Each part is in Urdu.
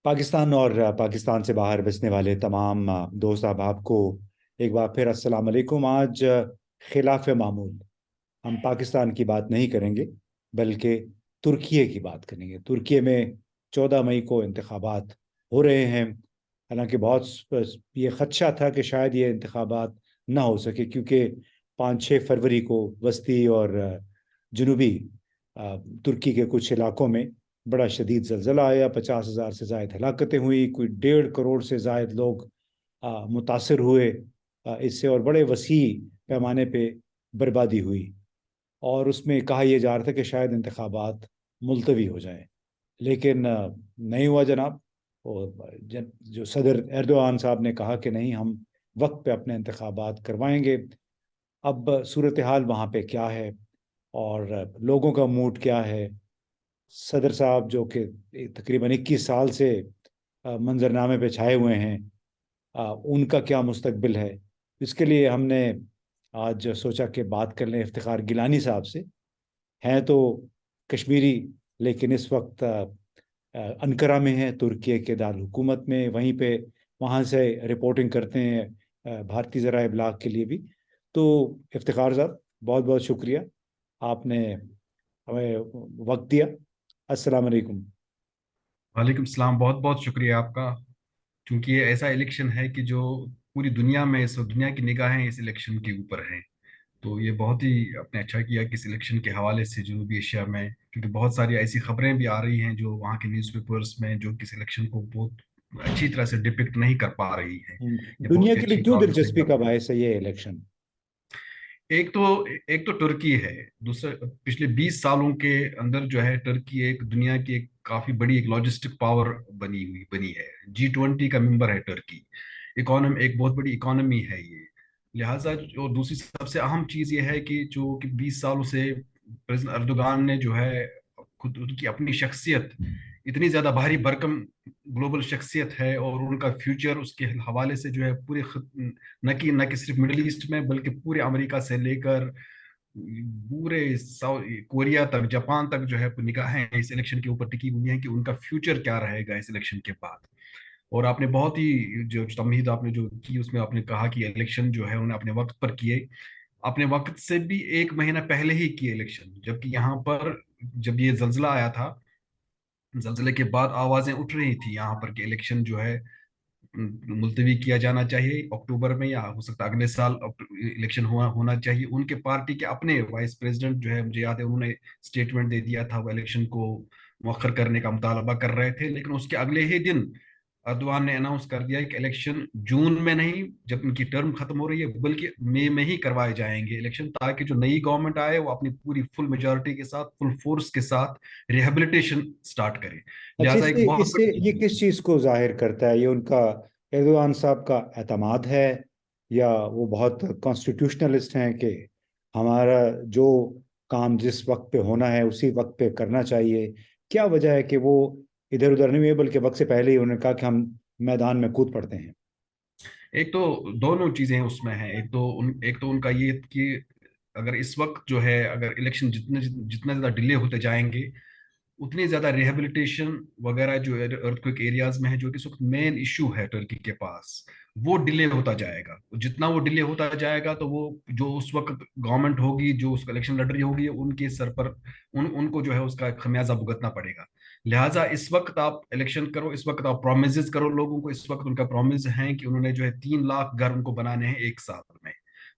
پاکستان اور پاکستان سے باہر بسنے والے تمام دوست احباب کو ایک بار پھر السلام علیکم۔ آج خلاف معمول ہم پاکستان کی بات نہیں کریں گے، بلکہ ترکیے کی بات کریں گے۔ ترکیے میں 14 مئی کو انتخابات ہو رہے ہیں۔ حالانکہ بہت یہ خدشہ تھا کہ شاید یہ انتخابات نہ ہو سکے، کیونکہ 5-6 فروری کو وسطی اور جنوبی ترکی کے کچھ علاقوں میں بڑا شدید زلزلہ آیا، 50,000 سے زائد ہلاکتیں ہوئی، کوئی 1.5 کروڑ سے زائد لوگ متاثر ہوئے اس سے، اور بڑے وسیع پیمانے پہ بربادی ہوئی۔ اور اس میں کہا یہ جا رہا تھا کہ شاید انتخابات ملتوی ہو جائیں، لیکن نہیں ہوا جناب۔ اور جو صدر ایردوان صاحب نے کہا کہ نہیں، ہم وقت پہ اپنے انتخابات کروائیں گے۔ اب صورتحال وہاں پہ کیا ہے اور لوگوں کا موڈ کیا ہے؟ صدر صاحب جو کہ تقریباً 21 سال سے منظرنامے پہ چھائے ہوئے ہیں، ان کا کیا مستقبل ہے؟ اس کے لیے ہم نے آج سوچا کہ بات کر لیں افتخار گیلانی صاحب سے۔ ہیں تو کشمیری، لیکن اس وقت انقرہ میں ہیں، ترکیے کے دارالحکومت میں، وہیں پہ وہاں سے رپورٹنگ کرتے ہیں بھارتی ذرائع ابلاغ کے لیے بھی۔ تو افتخار صاحب، بہت بہت شکریہ، آپ نے ہمیں وقت دیا۔ السلام علیکم۔ وعلیکم السلام، بہت بہت شکریہ آپ کا۔ کیونکہ یہ ایسا الیکشن ہے کہ جو پوری دنیا میں اس وقت دنیا کی نگاہیں اس الیکشن کے اوپر ہیں، تو یہ بہت ہی آپ نے اچھا کیا کہ اس الیکشن کے حوالے سے جنوبی ایشیا میں، کیونکہ بہت ساری ایسی خبریں بھی آ رہی ہیں جو وہاں کے نیوز پیپرز میں جو کہ اس الیکشن کو بہت اچھی طرح سے ڈپکٹ نہیں کر پا رہی ہے۔ یہ دنیا بہت ہی کے لیے اچھی کیوں کاورج نہیں دلچسپی کر کا رہی۔ باعث ہے یہ الیکشن؟ ایک تو ایک تو ٹرکی ہے، دوسرے پچھلے 20 سالوں کے اندر جو ہے ٹرکی ایک دنیا کی ایک کافی بڑی ایک لاجسٹک پاور بنی ہے۔ G20 کا ممبر ہے ٹرکی۔ ایک بہت بڑی اکانومی ہے یہ۔ لہٰذا جو دوسری سب سے اہم چیز یہ ہے کہ جو کہ 20 سالوں سے پریزیڈنٹ اردوغان نے جو ہے خود ان کی اپنی شخصیت اتنی زیادہ بھاری بھرکم گلوبل شخصیت ہے، اور ان کا فیوچر اس کے حوالے سے جو ہے پورے نہ کہ صرف مڈل ایسٹ میں بلکہ پورے امریکہ سے لے کر پورے کوریا تک، جاپان تک جو ہے نگاہیں اس الیکشن کے اوپر ٹکی ہوئی ہیں کہ ان کا فیوچر کیا رہے گا اس الیکشن کے بعد۔ اور آپ نے بہت ہی جو تمہید آپ نے جو کی اس میں آپ نے کہا کہ الیکشن جو ہے انہوں نے اپنے وقت پر کیے، اپنے وقت سے بھی 1 مہینہ پہلے ہی کیے الیکشن، جبکہ یہاں پر جب یہ زلزلہ آیا تھا، زلزلے کے بعد آوازیں اٹھ رہی تھی یہاں پر کہ الیکشن جو ہے ملتوی کیا جانا چاہیے اکتوبر میں، یا ہو سکتا ہے اگلے سال الیکشن ہونا چاہیے۔ ان کے پارٹی کے اپنے وائس پریزیڈنٹ جو ہے، مجھے یاد ہے انہوں نے اسٹیٹمنٹ دے دیا تھا، وہ الیکشن کو مؤخر کرنے کا مطالبہ کر رہے تھے، لیکن اس کے اگلے ہی دن اردوان نے اناؤنس کر دیا کہ الیکشن جون میں نہیں، جب ان کی ٹرم ختم ہو رہی ہے، بلکہ مئی میں ہی کروائے جائیں گے الیکشن، تاکہ جو نئی گورنمنٹ آئے وہ اپنی پوری فل میجورٹی کے ساتھ، فل فورس کے ساتھ ریہیبلیٹیشن سٹارٹ کرے۔ اچھا، لہٰذا ایک بہت اس سے بڑی یہ کس چیز کو ظاہر کرتا ہے؟ یہ ان کا ایردوان صاحب کا اعتماد ہے، یا وہ بہت کانسٹیٹیوشنلسٹ ہیں کہ ہمارا جو کام جس وقت پہ ہونا ہے اسی وقت پہ کرنا چاہیے؟ کیا وجہ ہے کہ وہ ادھر ادھر نہیں ہوئے، بلکہ وقت سے پہلے ہی انہوں نے کہا کہ ہم میدان میں کود پڑتے ہیں؟ ایک تو دونوں چیزیں اس میں ہیں۔ ایک تو ان کا یہ کہ اگر اس وقت جو ہے، اگر الیکشن جتنا زیادہ ڈیلے ہوتے جائیں گے، اتنی زیادہ ریہیبلیٹیشن وغیرہ جو ارتھ ایریاز میں ہے، جو کہ اس وقت مین ایشو ہے ٹرکی کے پاس، وہ ڈیلے ہوتا جائے گا۔ جتنا وہ ڈیلے ہوتا جائے گا تو وہ جو اس وقت گورنمنٹ ہوگی، جو اس کا الیکشن لڑ رہی ہوگی، ان کے سر پر ان کو جو ہے اس کا خمیازہ بھگتنا پڑے گا۔ لہٰذا اس وقت آپ الیکشن کرو، اس وقت آپ پرومیسز کرو لوگوں کو۔ اس وقت ان کا پرومس ہے کہ انہوں نے جو ہے 3 لاکھ گھر ان کو بنانے ہیں 1 سال میں،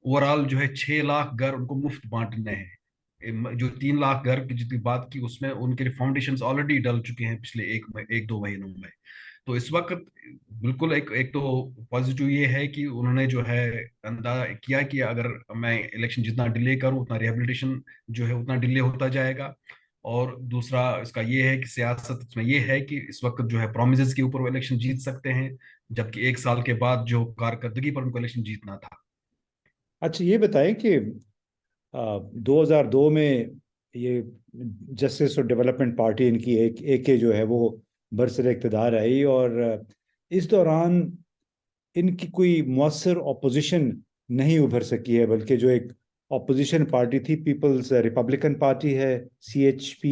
اوور آل جو ہے 6 لاکھ گھر ان کو مفت بانٹنے ہیں۔ جو 3 لاکھ گھر کی جتنی بات کی، اس میں ان کے فاؤنڈیشنز آلریڈی ڈل چکے ہیں پچھلے 1-2 مہینوں میں۔ تو اس وقت بالکل ایک تو پازیٹیو یہ ہے کہ انہوں نے جو ہے اندازہ کیا کہ اگر میں الیکشن جتنا ڈیلے کروں اتنا ریہیبلیٹیشن جو ہے اتنا ڈیلے ہوتا جائے گا۔ اور دوسرا اس کا یہ ہے کہ سیاست اس میں یہ ہے کہ اس وقت جو ہے پرومیسز کے اوپر وہ الیکشن جیت سکتے ہیں، جبکہ 1 سال کے بعد جو کارکردگی پر ان کو الیکشن جیتنا تھا۔ اچھا، یہ بتائیں کہ 2002 میں یہ جسٹس اور ڈیولپمنٹ پارٹی ان کی ایک جو ہے وہ برسر اقتدار آئی، اور اس دوران ان کی کوئی مؤثر اپوزیشن نہیں ابھر سکی ہے، بلکہ جو ایک اپوزیشن پارٹی تھی، پیپلز ریپبلکن پارٹی ہے، CHP،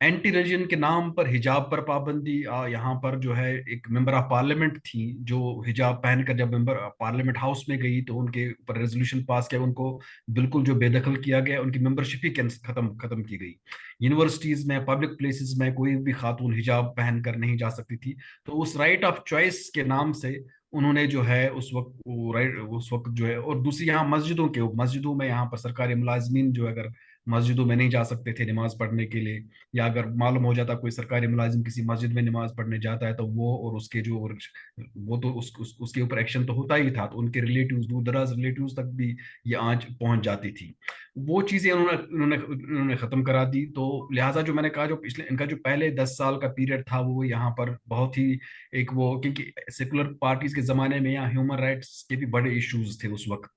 اینٹی ریلیجن کے نام پر حجاب پر پابندی، یہاں پر جو ہے ایک ممبر آف پارلیمنٹ تھی جو حجاب پہن کر جب ممبر پارلیمنٹ ہاؤس میں گئی تو ان کے اوپر ریزولوشن پاس کیا، ان کو بالکل جو بے دخل کیا گیا، ان کی ممبرشپ ہی ختم کی گئی۔ یونیورسٹیز میں، پبلک پلیسز میں کوئی بھی خاتون حجاب پہن کر نہیں جا سکتی تھی۔ تو اس رائٹ آف چوائس کے نام سے انہوں نے جو ہے اس وقت جو ہے، اور دوسری یہاں مسجدوں میں یہاں پر سرکاری ملازمین جو اگر مسجدوں میں نہیں جا سکتے تھے نماز پڑھنے کے لیے، یا اگر معلوم ہو جاتا کوئی سرکاری ملازم کسی مسجد میں نماز پڑھنے جاتا ہے تو وہ اور اس کے جو وہ تو اس کے اوپر ایکشن تو ہوتا ہی تھا، تو ان کے ریلیٹیوز، دور دراز ریلیٹیوز تک بھی یہ آنچ پہنچ جاتی تھی۔ وہ چیزیں انہوں نے ختم کرا دی۔ تو لہٰذا جو میں نے کہا، جو پچھلے ان کا جو پہلے 10 سال کا پیریڈ تھا وہ یہاں پر بہت ہی ایک وہ، کیونکہ سیکولر پارٹیز کے زمانے میں یہاں ہیومن رائٹس کے بھی بڑے ایشوز تھے اس وقت،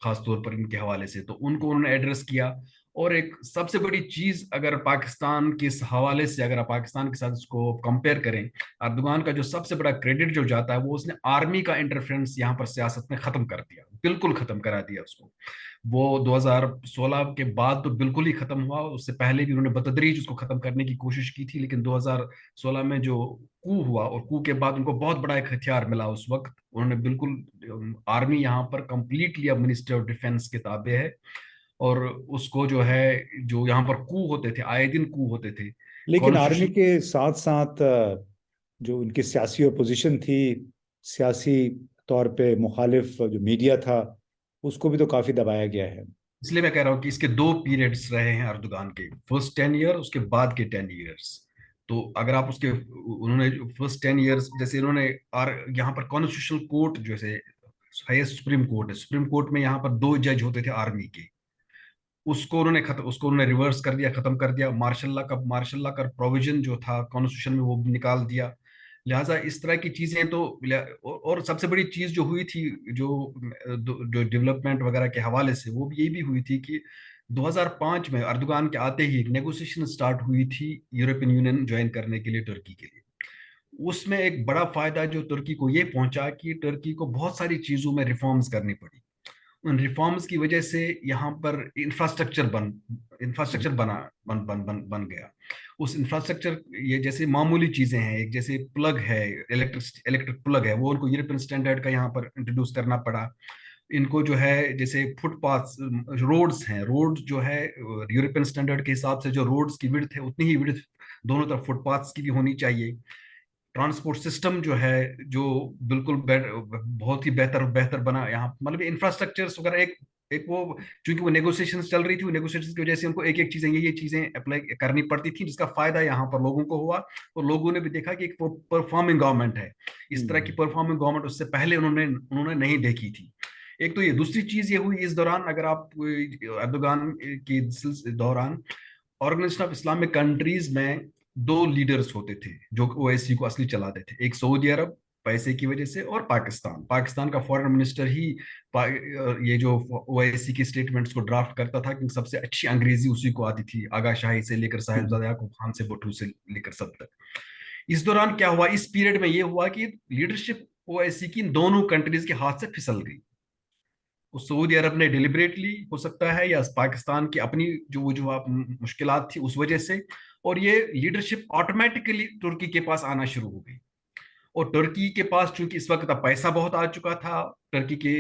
خاص طور پر ان کے حوالے سے، تو ان کو انہوں نے ایڈریس کیا۔ اور ایک سب سے بڑی چیز اگر پاکستان کے حوالے سے، اگر آپ پاکستان کے ساتھ اس کو کمپیئر کریں، اردوغان کا جو سب سے بڑا کریڈٹ جو جاتا ہے وہ اس نے آرمی کا انٹرفیرنس یہاں پر سیاست میں ختم کر دیا، بالکل ختم کرا دیا اس کو۔ وہ 2016 کے بعد تو بالکل ہی ختم ہوا، اس سے پہلے بھی انہوں نے بتدریج اس کو ختم کرنے کی کوشش کی تھی، لیکن 2016 میں جو کو ہوا، اور کو کے بعد ان کو بہت بڑا ایک ہتھیار ملا اس وقت، انہوں نے بالکل آرمی یہاں پر کمپلیٹلی اب منسٹری آف ڈیفense کے تابع ہے، اور اس کو جو ہے، جو یہاں پر کو ہوتے تھے، آئے دن کو ہوتے تھے لیکن آرمی کانسٹیٹیوشن۔ کے ساتھ ساتھ جو ان کی سیاسی اپوزیشن تھی، سیاسی طور پہ مخالف جو میڈیا تھا، اس کو بھی تو کافی دبایا گیا ہے۔ اس لیے میں کہہ رہا ہوں کہ اس کے دو پیریڈز رہے ہیں اردوغان کے، فرسٹ 10 ایئر، اس کے بعد کے 10 ایئرس۔ تو اگر آپ اس کے، انہوں نے فرسٹ 10 ایئرس جیسے انہوں نے، اور یہاں پر کانسٹیٹیوشنل کورٹ جیسے ہائیسٹ سپریم کورٹ ہے، سپریم کورٹ میں یہاں پر 2 جج ہوتے تھے آرمی کے، اس کو انہوں نے ریورس کر دیا، ختم کر دیا۔ مارشل لا کا پروویژن جو تھا کانسٹیٹیوشن میں وہ بھی نکال دیا۔ لہٰذا اس طرح کی چیزیں تو، اور سب سے بڑی چیز جو ہوئی تھی، جو ڈیولپمنٹ وغیرہ کے حوالے سے، وہ بھی یہ بھی ہوئی تھی کہ 2005 میں اردوغان کے آتے ہی ایک نیگوسیشن سٹارٹ ہوئی تھی یورپین یونین جوائن کرنے کے لیے ٹرکی کے لیے۔ اس میں ایک بڑا فائدہ جو ترکی کو یہ پہنچا کہ ترکی کو بہت ساری چیزوں میں ریفارمز کرنی پڑی۔ ان ریفارمز کی وجہ سے یہاں پر انفراسٹرکچر بن گیا۔ اس انفراسٹرکچر، یہ جیسے معمولی چیزیں ہیں، ایک جیسے پلگ ہے، الیکٹرک پلگ ہے، وہ ان کو یورپین اسٹینڈرڈ کا یہاں پر انٹروڈیوس کرنا پڑا۔ ان کو جو ہے جیسے فٹ پاتھ، روڈز ہیں، روڈ جو ہے یورپین اسٹینڈرڈ کے حساب سے جو روڈز کی وڈتھ ہے اتنی ہی وڈتھ دونوں طرف فٹ پاتھس کی بھی ہونی چاہیے۔ ٹرانسپورٹ سسٹم جو ہے جو بالکل بہت ہی بہتر بنا یہاں، مطلب انفراسٹرکچر وغیرہ ایک وہ، چونکہ وہ نیگوسیشنز چل رہی تھی، وہ نیگوسیشنز کی وجہ سے ان کو ایک ایک چیزیں، یہ چیزیں اپلائی کرنی پڑتی تھی، جس کا فائدہ یہاں پر لوگوں کو ہوا، اور لوگوں نے بھی دیکھا کہ ایک پرفارمنگ گورنمنٹ ہے۔ اس طرح کی پرفارمنگ گورنمنٹ اس سے پہلے انہوں نے نہیں دیکھی تھی۔ ایک تو یہ، دوسری چیز یہ ہوئی اس دوران، اگر آپ اردوغان کے دوران آرگنائزیشن آف اسلامک کنٹریز میں 2 لیڈرز ہوتے تھے جو او ایس سی کو اصلی چلاتے تھے، ایک سعودی عرب پیسے کی وجہ سے، اور پاکستان کا فارن منسٹر ہی یہ جو او ایس سی کی اسٹیٹمنٹس کو ڈرافٹ کرتا تھا، کیونکہ سب سے اچھی انگریزی اسی کو آتی تھی، آغا شاہی سے لے کر صاحبزادہ یعقوب خان سے بٹو سے لے کر سب تک۔ اس دوران کیا ہوا، اس پیریڈ میں یہ ہوا کہ لیڈرشپ او ایس سی کی ان دونوں کنٹریز کے ہاتھ سے پھسل گئی۔ سعودی عرب نے ڈیلیبریٹلی ہو سکتا ہے، یا پاکستان کی اپنی جو مشکلات تھی اس وجہ سے، اور یہ لیڈرشپ آٹومیٹکلی ترکی کے پاس آنا شروع ہو گئی۔ اور ترکی کے پاس چونکہ اس وقت اب پیسہ بہت آ چکا تھا، ٹرکی کی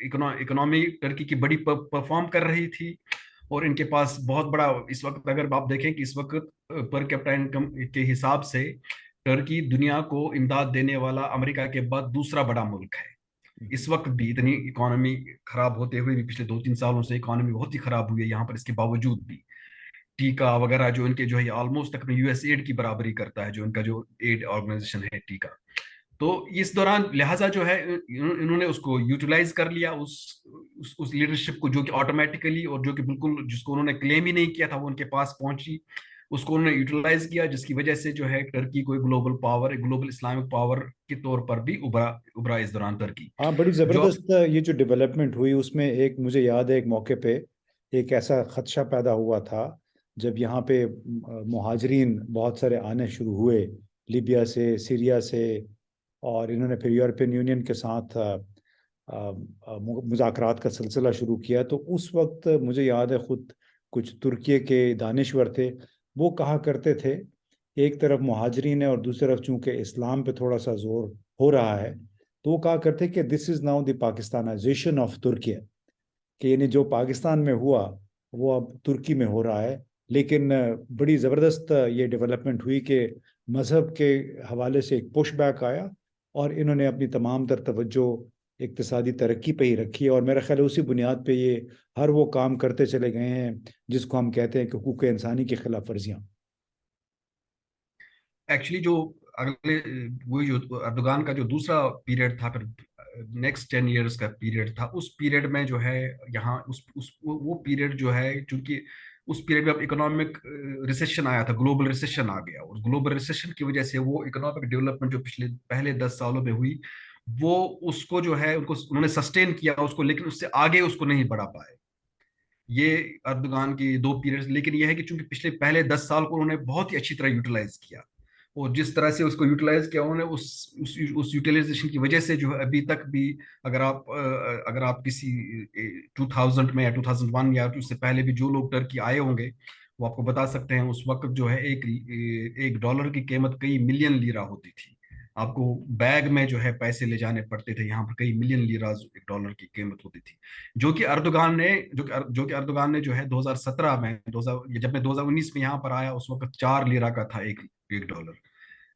اکنامی ٹرکی کی بڑی پرفارم کر رہی تھی، اور ان کے پاس بہت بڑا، اس وقت اگر آپ دیکھیں کہ اس وقت پر کیپٹا انکم کے حساب سے ٹرکی دنیا کو امداد دینے والا امریکہ کے بعد دوسرا بڑا ملک ہے۔ اس وقت بھی اتنی اکانومی خراب ہوتے ہوئے بھی، پچھلے 2-3 سالوں سے اکانومی بہت ہی خراب ہوئی ہے یہاں پر، اس کے باوجود بھی ٹیکا وغیرہ جو ان کے جو ہے آلموسٹ تقریباً یو ایس ایڈ کی برابری کرتا ہے، جو ان کا جو ایڈ آرگنائزیشن ہے ٹیکا۔ تو اس دوران لہٰذا جو ہے انہوں نے اس کو یوٹیلائز کر لیا، اس لیڈرشپ کو، جو کہ آٹومیٹکلی، اور جو کہ بالکل جس کو انہوں نے کلیم ہی نہیں کیا تھا وہ ان کے پاس پہنچی، اس کو انہوں نے یوٹیلائز کیا، جس کی وجہ سے جو ہے ٹرکی کو ایک گلوبل پاور، ایک گلوبل اسلامک پاور کے طور پر بھی ابھرا اس دوران ترکی ہاں، بڑی جو۔ زبردست یہ جو ڈیولپمنٹ ہوئی اس میں ایک مجھے یاد ہے، ایک موقع پہ ایک ایسا خدشہ پیدا ہوا تھا جب یہاں پہ مہاجرین بہت سارے آنے شروع ہوئے لیبیا سے، سیریا سے، اور انہوں نے پھر یورپین یونین کے ساتھ مذاکرات کا سلسلہ شروع کیا۔ تو اس وقت مجھے یاد ہے خود کچھ ترکیے کے دانشور تھے، وہ کہا کرتے تھے، ایک طرف مہاجرین ہے اور دوسری طرف چونکہ اسلام پہ تھوڑا سا زور ہو رہا ہے، تو وہ کہا کرتے کہ دس از ناؤ دی پاکستانائزیشن آف ترکی، کہ یعنی جو پاکستان میں ہوا وہ اب ترکی میں ہو رہا ہے۔ لیکن بڑی زبردست یہ ڈیولپمنٹ ہوئی کہ مذہب کے حوالے سے ایک پش بیک آیا، اور انہوں نے اپنی تمام تر توجہ اقتصادی ترقی پہ ہی رکھی ہے، اور میرا خیال ہے اسی بنیاد پہ یہ ہر وہ کام کرتے چلے گئے ہیں جس کو ہم کہتے ہیں کہ حقوق انسانی کی خلاف ورزیاں۔ ایکچولی جو اگلے وہی جو اردوغان کا جو دوسرا پیریڈ تھا، پھر نیکسٹ 10 ایئرس کا پیریڈ تھا، اس پیریڈ میں جو ہے یہاں وہ پیریڈ جو ہے، چونکہ اس پیریڈ میں اب اکنامک ریسیشن آیا تھا، گلوبل ریسیشن آ گیا، اور گلوبل ریسیشن کی وجہ سے وہ اکنامک ڈیولپمنٹ جو پہلے 10 سالوں میں ہوئی، وہ اس کو جو ہے انہوں نے سسٹین کیا اس کو، لیکن اس سے آگے اس کو نہیں بڑھا پائے۔ یہ اردوغان کی دو پیریڈ، لیکن یہ ہے کہ چونکہ پہلے 10 سال کو انہوں نے بہت ہی اچھی طرح یوٹیلائز کیا، اور جس طرح سے اس کو یوٹیلائز کیا انہوں نے، اس یوٹیلائزیشن کی وجہ سے جو ہے ابھی تک بھی اگر آپ کسی 2000 میں یا 2001 یا اس سے پہلے بھی جو لوگ ٹرکی آئے ہوں گے، وہ آپ کو بتا سکتے ہیں اس وقت جو ہے ایک ڈالر کی قیمت کئی ملین لیرا ہوتی تھی۔ آپ کو بیگ میں جو ہے پیسے لے جانے پڑتے تھے، یہاں پر کئی ملین لیراز ایک ڈالر کی قیمت ہوتی تھی، جو کہ اردوغان نے جو ہے 2017 میں، جب میں 2019 میں یہاں پر آیا اس وقت 4 لیرا کا تھا ایک ڈالر،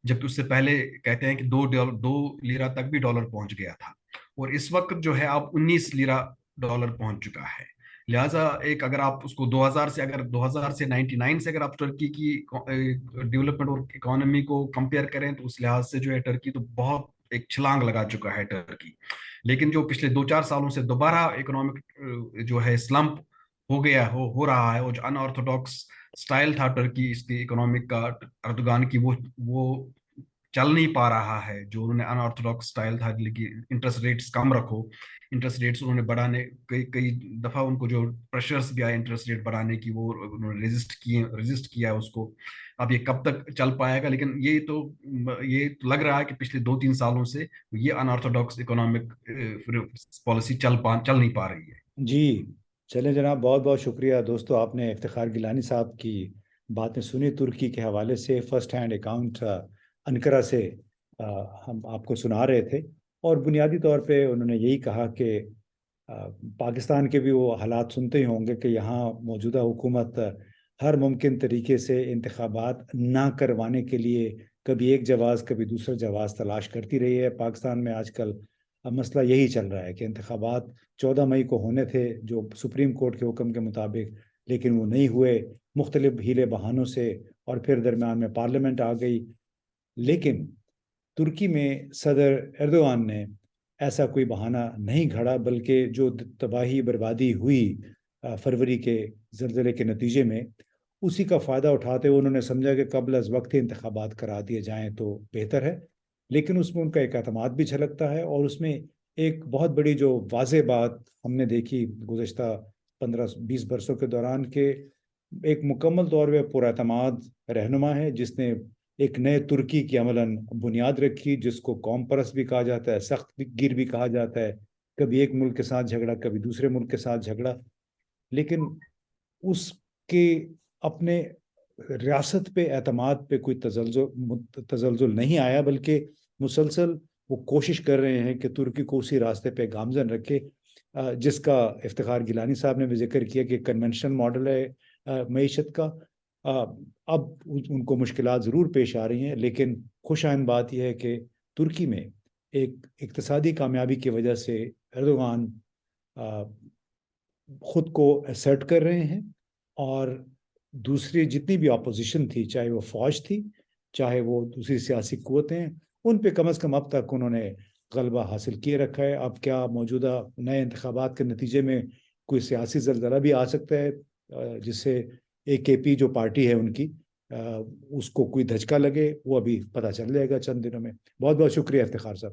جبکہ اس سے پہلے کہتے ہیں کہ 2 لیرا تک بھی ڈالر پہنچ گیا تھا، اور اس وقت جو ہے اب 19 لیرا ڈالر پہنچ چکا ہے۔ لہٰذا اگر آپ اس کو 2000 سے 99 سے اگر آپ ٹرکی کی ڈیولپمنٹ اور اکانومی کو کمپیئر کریں، تو اس لحاظ سے جو ہے ٹرکی تو بہت ایک چھلانگ لگا چکا ہے ٹرکی۔ لیکن جو پچھلے 2-4 سالوں سے دوبارہ اکنامک جو ہے سلمپ ہو رہا ہے، اور جو ان آرتھوڈاکس سٹائل تھا ٹرکی اس کی اکنامک کا اردوغان کی، وہ چل نہیں پا رہا ہے۔ جو انہوں نے ان آرتھوڈاکس سٹائل تھا، لیکن انٹرسٹ ریٹس کم رکھو، انٹرسٹ ریٹس انہوں نے بڑھانے، کئی دفعہ ان کو جو پریشرز بھی آئے انٹرسٹ ریٹ بڑھانے کی، وہ انہوں نے ریزسٹ کیا اس کو۔ اب یہ کب تک چل پائے گا، لیکن یہ تو لگ رہا ہے کہ پچھلے 2-3 سالوں سے یہ ان آرتھوڈاکس اکنامک پالیسی چل نہیں پا رہی ہے۔ جی چلیں جناب، بہت بہت شکریہ دوستو، آپ نے افتخار گیلانی صاحب کی باتیں سنی ترکی کے حوالے سے، فرسٹ ہینڈ اکاؤنٹ انقرہ سے ہم آپ کو سنا رہے تھے، اور بنیادی طور پہ انہوں نے یہی کہا کہ پاکستان کے بھی وہ حالات سنتے ہی ہوں گے کہ یہاں موجودہ حکومت ہر ممکن طریقے سے انتخابات نہ کروانے کے لیے کبھی ایک جواز کبھی دوسرا جواز تلاش کرتی رہی ہے۔ پاکستان میں آج کل مسئلہ یہی چل رہا ہے کہ انتخابات 14 مئی کو ہونے تھے جو سپریم کورٹ کے حکم کے مطابق، لیکن وہ نہیں ہوئے مختلف ہیلے بہانوں سے، اور پھر درمیان میں پارلیمنٹ آ گئی۔ لیکن ترکی میں صدر ایردوان نے ایسا کوئی بہانہ نہیں گھڑا، بلکہ جو تباہی بربادی ہوئی فروری کے زلزلے کے نتیجے میں، اسی کا فائدہ اٹھاتے ہوئے انہوں نے سمجھا کہ قبل از وقت ہی انتخابات کرا دیے جائیں تو بہتر ہے۔ لیکن اس میں ان کا ایک اعتماد بھی جھلکتا ہے، اور اس میں ایک بہت بڑی جو واضح بات ہم نے دیکھی گزشتہ 15-20 برسوں کے دوران، کہ ایک مکمل طور پہ پراعتماد رہنما ہے جس نے ایک نئے ترکی کی عملاً بنیاد رکھی، جس کو قوم پرست بھی کہا جاتا ہے، سخت گیر بھی کہا جاتا ہے، کبھی ایک ملک کے ساتھ جھگڑا کبھی دوسرے ملک کے ساتھ جھگڑا، لیکن اس کے اپنے ریاست پہ اعتماد پہ کوئی تزلزل نہیں آیا، بلکہ مسلسل وہ کوشش کر رہے ہیں کہ ترکی کو اسی راستے پہ گامزن رکھے، جس کا افتخار گیلانی صاحب نے بھی ذکر کیا کہ کنونشنل ماڈل ہے معیشت کا۔ اب ان کو مشکلات ضرور پیش آ رہی ہیں، لیکن خوش آئند بات یہ ہے کہ ترکی میں ایک اقتصادی کامیابی کی وجہ سے ایردوغان خود کو اسرٹ کر رہے ہیں، اور دوسری جتنی بھی اپوزیشن تھی، چاہے وہ فوج تھی چاہے وہ دوسری سیاسی قوتیں، ان پہ کم از کم اب تک انہوں نے غلبہ حاصل کیے رکھا ہے۔ اب کیا موجودہ نئے انتخابات کے نتیجے میں کوئی سیاسی زلزلہ بھی آ سکتا ہے جس سے AKP جو پارٹی ہے ان کی، اس کو کوئی دھچکا لگے، وہ ابھی پتہ چل جائے گا چند دنوں میں۔ بہت بہت شکریہ افتخار صاحب۔